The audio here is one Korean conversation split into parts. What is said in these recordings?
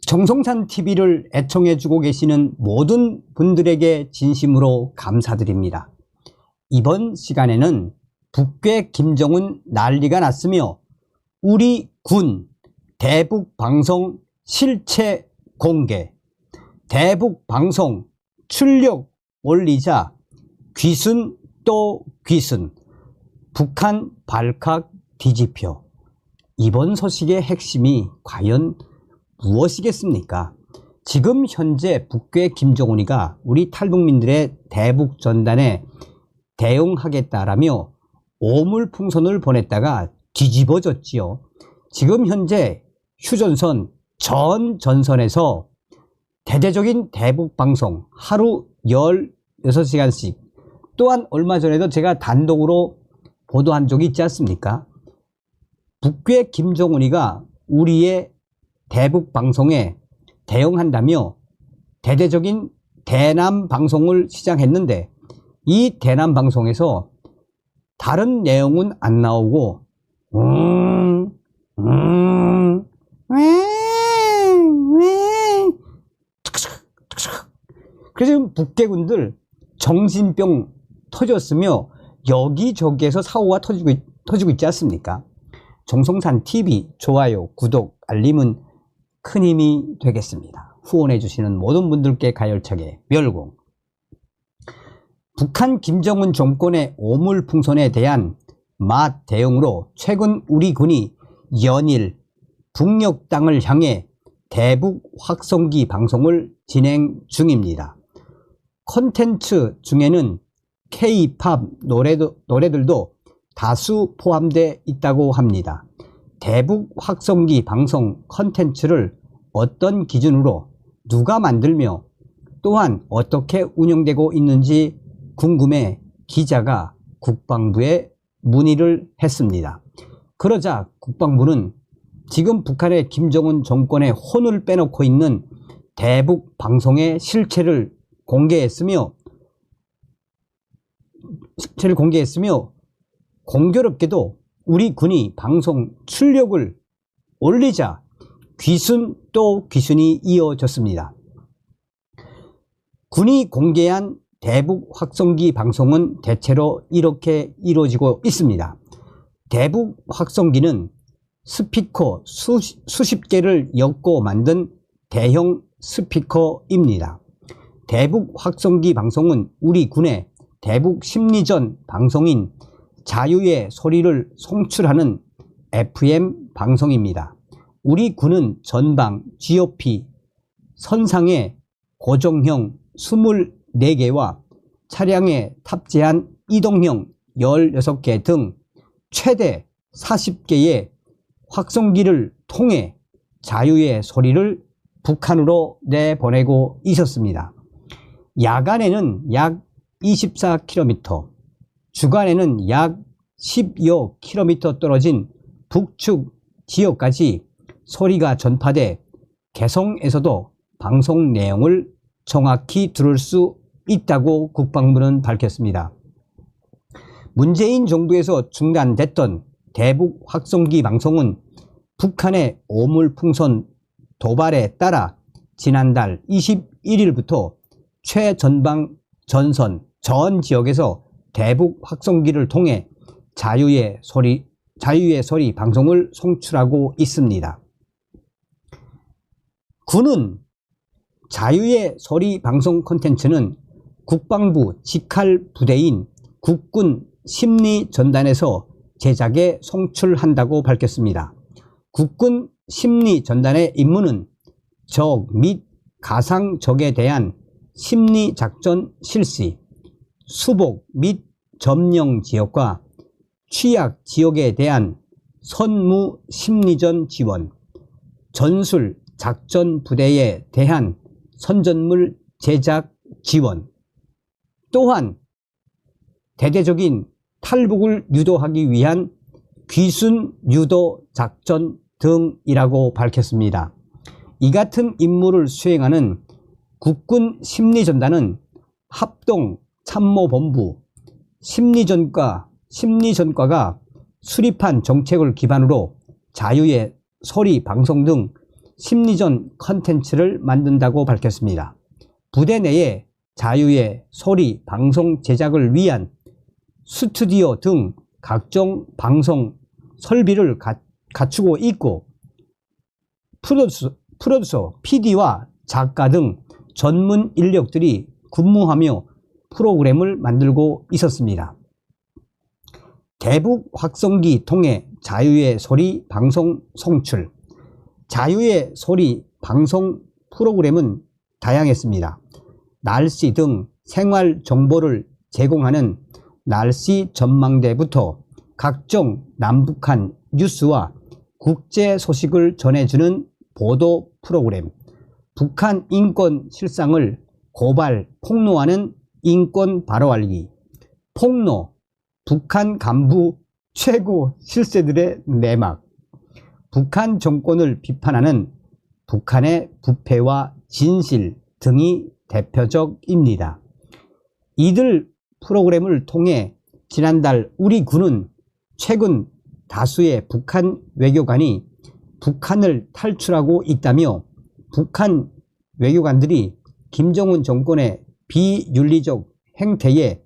정성산 TV를 애청해주고 계시는 모든 분들에게 진심으로 감사드립니다. 이번 시간에는 북괴 김정은 난리가 났으며 우리 군 대북방송 실체 공개, 대북방송 출력 올리자 귀순 또 귀순, 북한 발칵 뒤집혀. 이번 소식의 핵심이 과연 무엇이겠습니까? 지금 현재 북괴 김정은이가 우리 탈북민들의 대북 전단에 대응하겠다라며 오물풍선을 보냈다가 뒤집어졌지요. 지금 현재 휴전선 전 전선에서 대대적인 대북 방송 하루 16시간씩, 또한 얼마 전에도 제가 단독으로 보도한 적이 있지 않습니까? 북괴 김정은이가 우리의 대북 방송에 대응한다며 대대적인 대남 방송을 시작했는데, 이 대남 방송에서 다른 내용은 안 나오고 그래서 지금 북괴군들 정신병 터졌으며 여기저기에서 사고가 터지고 있지 않습니까? 정성산 TV 좋아요, 구독, 알림은 큰 힘이 되겠습니다. 후원해 주시는 모든 분들께 가열차게 멸공. 북한 김정은 정권의 오물풍선에 대한 맛 대응으로 최근 우리 군이 연일 북녘 땅을 향해 대북 확성기 방송을 진행 중입니다. 콘텐츠 중에는 K-팝 노래들도 다수 포함되어 있다고 합니다. 대북 확성기 방송 콘텐츠를 어떤 기준으로 누가 만들며 또한 어떻게 운영되고 있는지 궁금해 기자가 국방부에 문의를 했습니다. 그러자 국방부는 지금 북한의 김정은 정권의 혼을 빼놓고 있는 대북 방송의 실체를 공개했으며 공교롭게도 우리 군이 방송 출력을 올리자 귀순 또 귀순이 이어졌습니다. 군이 공개한 대북 확성기 방송은 대체로 이렇게 이루어지고 있습니다. 대북 확성기는 스피커 수십 개를 엮고 만든 대형 스피커입니다. 대북 확성기 방송은 우리 군의 대북 심리전 방송인 자유의 소리를 송출하는 FM 방송입니다. 우리 군은 전방 GOP 선상에 고정형 24개와 차량에 탑재한 이동형 16개 등 최대 40개의 확성기를 통해 자유의 소리를 북한으로 내보내고 있었습니다. 야간에는 약 24km, 주간에는 약 10여 km 떨어진 북측 지역까지 소리가 전파돼 개성에서도 방송 내용을 정확히 들을 수 있다고 국방부는 밝혔습니다. 문재인 정부에서 중단됐던 대북 확성기 방송은 북한의 오물풍선 도발에 따라 지난달 21일부터 최전방 전선 전 지역에서 대북 확성기를 통해 자유의 소리 방송을 송출하고 있습니다. 군은 자유의 소리 방송 콘텐츠는 국방부 직할 부대인 국군 심리전단에서 제작에 송출한다고 밝혔습니다. 국군 심리전단의 임무는 적 및 가상적에 대한 심리작전 실시, 수복 및 점령 지역과 취약 지역에 대한 선무 심리전 지원, 전술 작전 부대에 대한 선전물 제작 지원, 또한 대대적인 탈북을 유도하기 위한 귀순 유도 작전 등이라고 밝혔습니다. 이 같은 임무를 수행하는 국군 심리전단은 합동 참모본부 심리전과가 수립한 정책을 기반으로 자유의 소리 방송 등 심리전 컨텐츠를 만든다고 밝혔습니다. 부대 내에 자유의 소리 방송 제작을 위한 스튜디오 등 각종 방송 설비를 갖추고 있고 프로듀서, PD와 작가 등 전문 인력들이 근무하며 프로그램을 만들고 있었습니다. 대북 확성기 통해 자유의 소리 방송 송출. 자유의 소리 방송 프로그램은 다양했습니다. 날씨 등 생활 정보를 제공하는 날씨 전망대부터 각종 남북한 뉴스와 국제 소식을 전해주는 보도 프로그램, 북한 인권 실상을 고발, 폭로하는 인권 바로 알기, 폭로, 북한 간부 최고 실세들의 내막, 북한 정권을 비판하는 북한의 부패와 진실 등이 대표적입니다. 이들 프로그램을 통해 지난달 우리 군은 최근 다수의 북한 외교관이 북한을 탈출하고 있다며 북한 외교관들이 김정은 정권의 비윤리적 행태에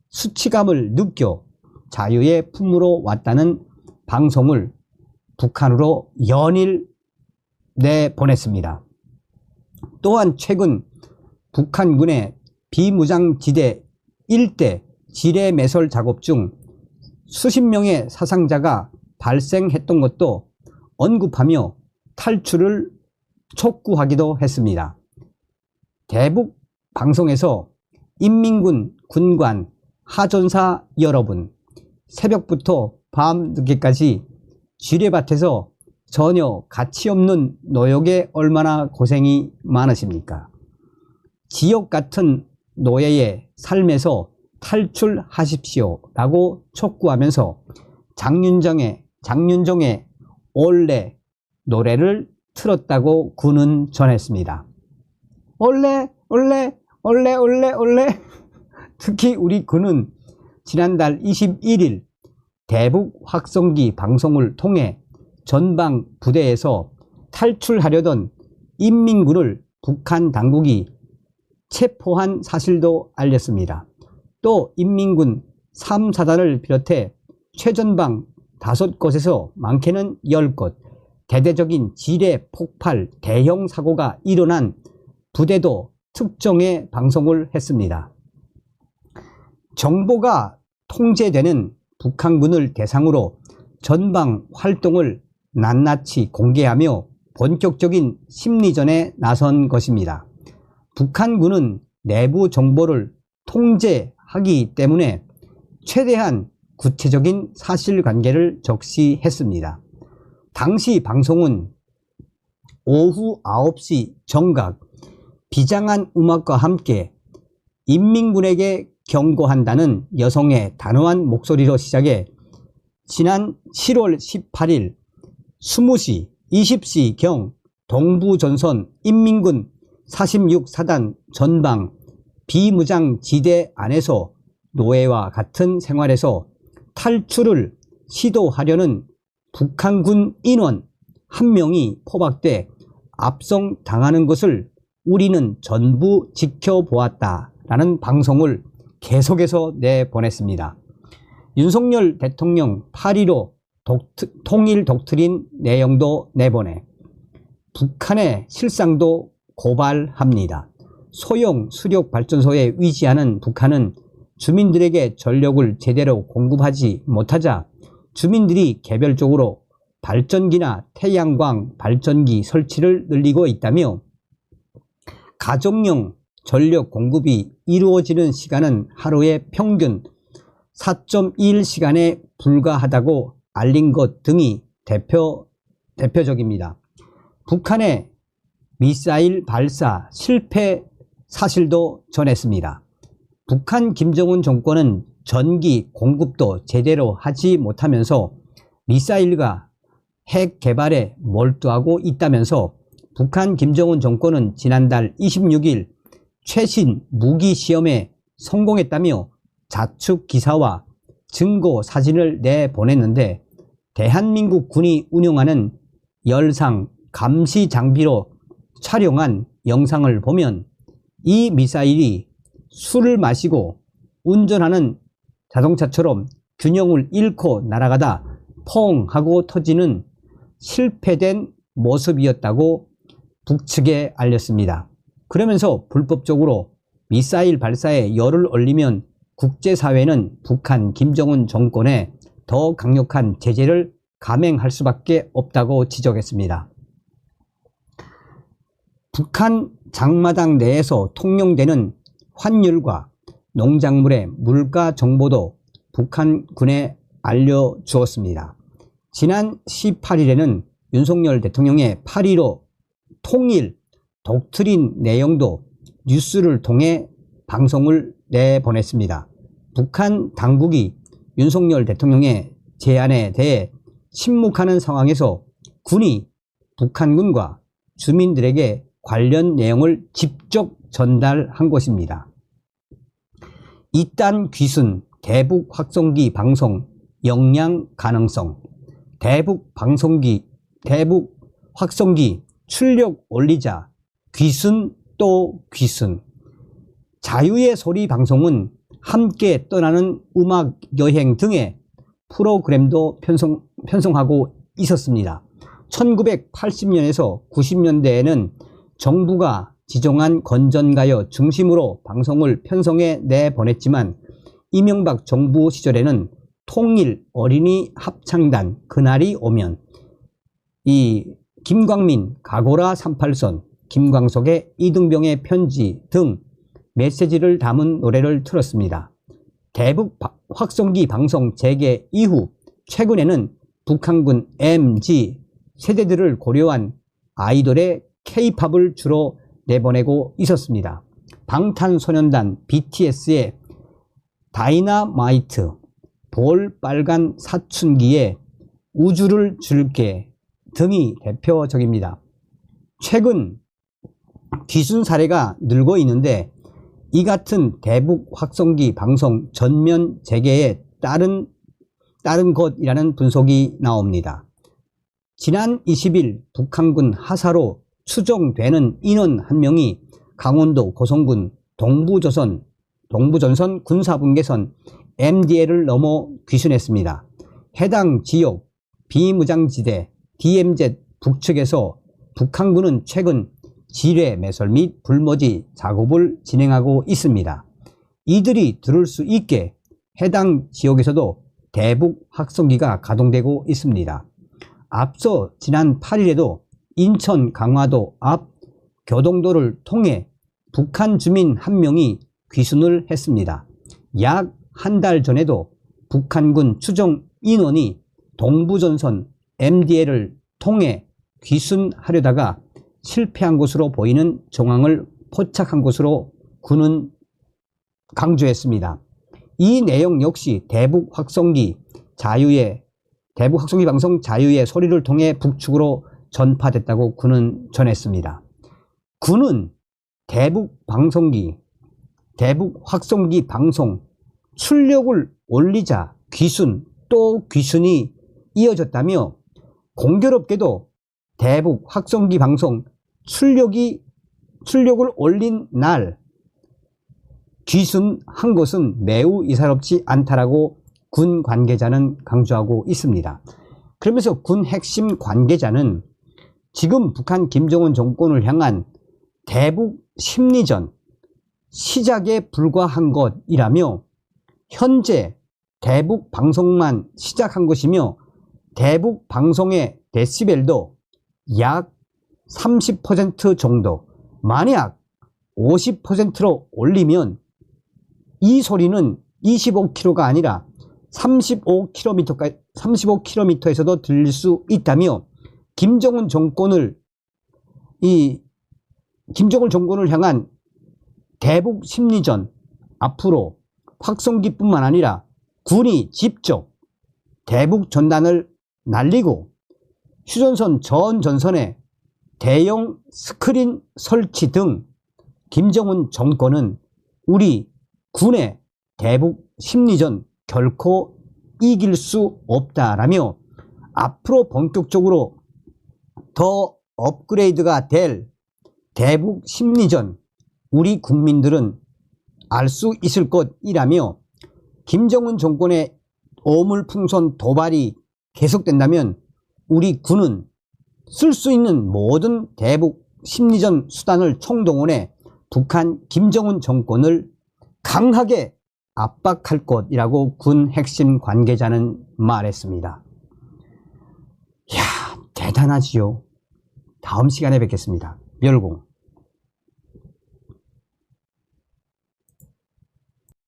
수치감을 느껴 자유의 품으로 왔다는 방송을 북한으로 연일 내보냈습니다. 또한 최근 북한군의 비무장지대 일대 지뢰 매설 작업 중 수십 명의 사상자가 발생했던 것도 언급하며 탈출을 촉구하기도 했습니다. 대북 방송에서 인민군 군관 하전사 여러분, 새벽부터 밤늦게까지 지뢰밭에서 전혀 가치없는 노역에 얼마나 고생이 많으십니까? 지옥 같은 노예의 삶에서 탈출하십시오 라고 촉구하면서 장윤정의 올레 노래를 틀었다고 군은 전했습니다. 올레 올레 올레 올레 올레. 특히 우리 군은 지난달 21일 대북 확성기 방송을 통해 전방 부대에서 탈출하려던 인민군을 북한 당국이 체포한 사실도 알렸습니다. 또 인민군 3사단을 비롯해 최전방 5곳에서 많게는 10곳 대대적인 지뢰 폭발 대형 사고가 일어난 부대도 특정해 방송을 했습니다. 정보가 통제되는 북한군을 대상으로 전방 활동을 낱낱이 공개하며 본격적인 심리전에 나선 것입니다. 북한군은 내부 정보를 통제하기 때문에 최대한 구체적인 사실관계를 적시했습니다. 당시 방송은 오후 9시 정각 비장한 음악과 함께 인민군에게 경고한다는 여성의 단호한 목소리로 시작해 지난 7월 18일 20시 20시경 동부전선 인민군 46사단 전방 비무장지대 안에서 노예와 같은 생활에서 탈출을 시도하려는 북한군 인원 1명이 포박돼 압송당하는 것을 우리는 전부 지켜보았다라는 방송을 계속해서 내보냈습니다. 윤석열 대통령 8.15 통일 독트린 내용도 내보내 북한의 실상도 고발합니다. 소형 수력발전소에 위치하는 북한은 주민들에게 전력을 제대로 공급하지 못하자 주민들이 개별적으로 발전기나 태양광 발전기 설치를 늘리고 있다며 가정용 전력 공급이 이루어지는 시간은 하루에 평균 4.1시간에 불과하다고 알린 것 등이 대표적입니다. 북한의 미사일 발사 실패 사실도 전했습니다. 북한 김정은 정권은 전기 공급도 제대로 하지 못하면서 미사일과 핵 개발에 몰두하고 있다면서 북한 김정은 정권은 지난달 26일 최신 무기 시험에 성공했다며 자축 기사와 증거 사진을 내보냈는데 대한민국 군이 운영하는 열상 감시 장비로 촬영한 영상을 보면 이 미사일이 술을 마시고 운전하는 자동차처럼 균형을 잃고 날아가다 퐁 하고 터지는 실패된 모습이었다고 북측에 알렸습니다. 그러면서 불법적으로 미사일 발사에 열을 올리면 국제사회는 북한 김정은 정권에 더 강력한 제재를 감행할 수밖에 없다고 지적했습니다. 북한 장마당 내에서 통용되는 환율과 농작물의 물가 정보도 북한군에 알려주었습니다. 지난 18일에는 윤석열 대통령의 8.15 통일 독트린 내용도 뉴스를 통해 방송을 내보냈습니다. 북한 당국이 윤석열 대통령의 제안에 대해 침묵하는 상황에서 군이 북한군과 주민들에게 관련 내용을 직접 전달한 것입니다. 이딴 귀순 대북 확성기 방송 역량 가능성, 대북 확성기 출력 올리자 귀순 또 귀순. 자유의 소리 방송은 함께 떠나는 음악 여행 등의 프로그램도 편성하고 있었습니다. 1980년에서 90년대에는 정부가 지정한 건전가요 중심으로 방송을 편성해 내보냈지만 이명박 정부 시절에는 통일 어린이 합창단 그날이 오면, 이 김광민 가고라 38선, 김광석의 이등병의 편지 등 메시지를 담은 노래를 틀었습니다. 대북 확성기 방송 재개 이후 최근에는 북한군 MG 세대들을 고려한 아이돌의 K-팝을 주로 내보내고 있었습니다. 방탄소년단 BTS의 다이너마이트, 볼빨간 사춘기에 우주를 줄게 등이 대표적입니다. 최근 귀순 사례가 늘고 있는데 이 같은 대북 확성기 방송 전면 재개에 따른 것이라는 분석이 나옵니다. 지난 20일 북한군 하사로 추정되는 인원 한 명이 강원도 고성군 동부전선 군사분계선 MDL을 넘어 귀순했습니다. 해당 지역 비무장지대 DMZ 북측에서 북한군은 최근 지뢰 매설 및 불모지 작업을 진행하고 있습니다. 이들이 들을 수 있게 해당 지역에서도 대북 확성기가 가동되고 있습니다. 앞서 지난 8일에도 인천 강화도 앞 교동도를 통해 북한 주민 한 명이 귀순을 했습니다. 약 한 달 전에도 북한군 추정 인원이 동부전선 MDL을 통해 귀순하려다가 실패한 것으로 보이는 정황을 포착한 것으로 군은 강조했습니다. 이 내용 역시 대북 확성기 방송 자유의 소리를 통해 북측으로 전파됐다고 군은 전했습니다. 군은 대북 확성기 방송 출력을 올리자 귀순 또 귀순이 이어졌다며 공교롭게도 대북 확성기 방송 출력을 올린 날 귀순한 것은 매우 이사롭지 않다라고 군 관계자는 강조하고 있습니다. 그러면서 군 핵심 관계자는 지금 북한 김정은 정권을 향한 대북 심리전 시작에 불과한 것이라며 현재 대북 방송만 시작한 것이며 대북 방송의 데시벨도 약 30% 정도, 만약 50%로 올리면 이 소리는 25km가 아니라 35km에서도 들릴 수 있다며 김정은 정권을 향한 대북 심리전, 앞으로 확성기뿐만 아니라 군이 직접 대북 전단을 날리고 휴전선 전 전선에 대형 스크린 설치 등 김정은 정권은 우리 군의 대북 심리전 결코 이길 수 없다라며 앞으로 본격적으로 더 업그레이드가 될 대북 심리전 우리 국민들은 알 수 있을 것이라며 김정은 정권의 어물풍선 도발이 계속된다면 우리 군은 쓸 수 있는 모든 대북 심리전 수단을 총동원해 북한 김정은 정권을 강하게 압박할 것이라고 군 핵심 관계자는 말했습니다. 이야, 대단하지요. 다음 시간에 뵙겠습니다. 멸공.